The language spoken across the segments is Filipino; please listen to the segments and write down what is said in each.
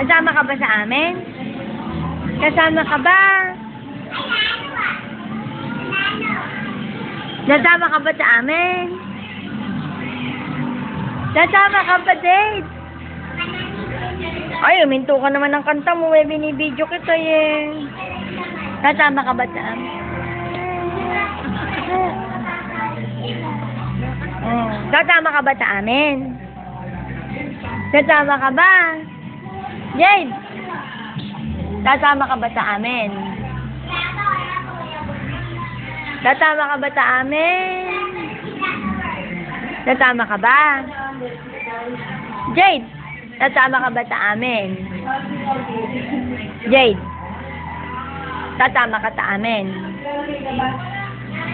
Kasama ka ba sa amin? Kasama ka ba? Kasama ka ba sa amin? Kasama ka ba, Dave? Ay, uminto ka naman ng kanta mo. Binibidyo kita, eh. Kasama ka ba sa amin? Kasama ka ba sa amin? Kasama ka ba? Jade! Kasama ka ba sa amin? Kasama ka ba sa amin? Kasama ka ba? Jade! Kasama ka ba sa amin? Jade! Kasama ka sa amin?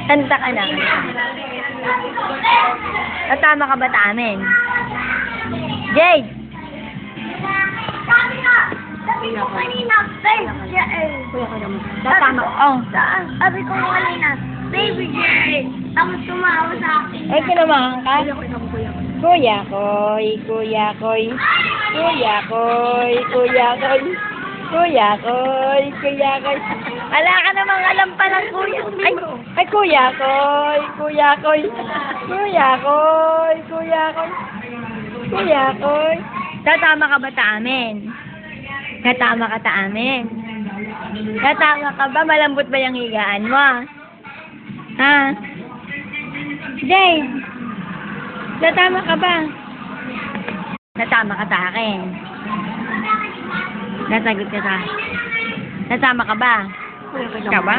Kanta ka na. Kasama ka ba sa amin? Jade! Sabi ko kanina, babe, Kasama ko. Oh. Sabi ko kanina, baby Jade. Tapos tumawa sa akin. Ay, kinamahan ka? Kuya koy, kuya koy. Kuya koy, kuya koy. Kuya koy, kuya koy. Wala ka namang alam pa ng kuya. Ay, kuya koy, kuya koy. Kuya koy, kuya koy. Kuya koy. Tatama ka ba sa amin? Katama ka sa amin? Katama ka ba? Malambot ba yung higaan mo? Ha? Dave! Tatama ka ba? Tatama ka sa akin. Nasagot ka sa akin. Tatama ka ba? Ikaw ba?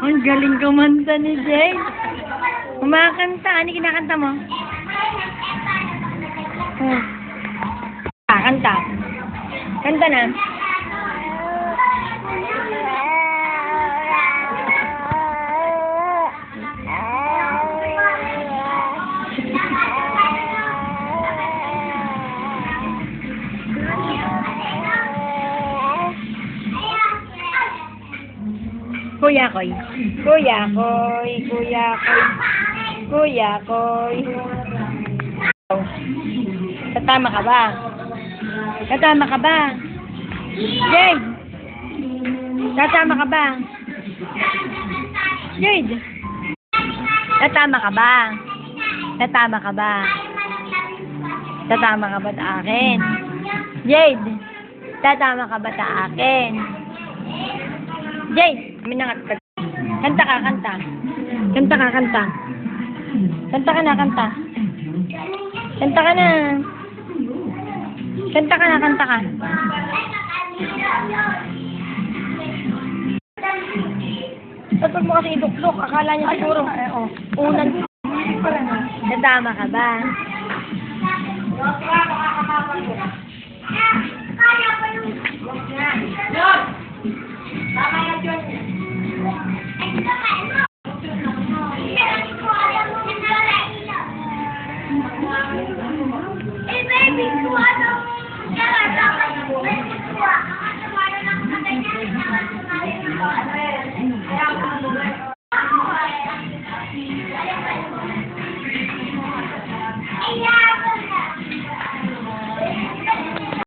Ang galing kumanta ni Jade. Kumakanta. Ano kinakanta mo? Kanta. Kanta na. Kuya koy. Kuya koy. Kuya koy. Kuya koy. Tatama ka ba? Tatama ka ba? Jade! Tatama ka ba? Jade! Tatama ka ba? Tatama ka ba? Tatama ka ba sa akin? Jade! Tatama ka ba sa akin? Jade! Minangat ka. Kanta ka, kanta. Kanta ka, kanta. Kanta ka na, kanta. Kanta ka na. Kanta ka na, kanta ka. Tapos mo kasi iduklok. Akala niya siguro. Unang. Tatama ka ba? Kaya pa yung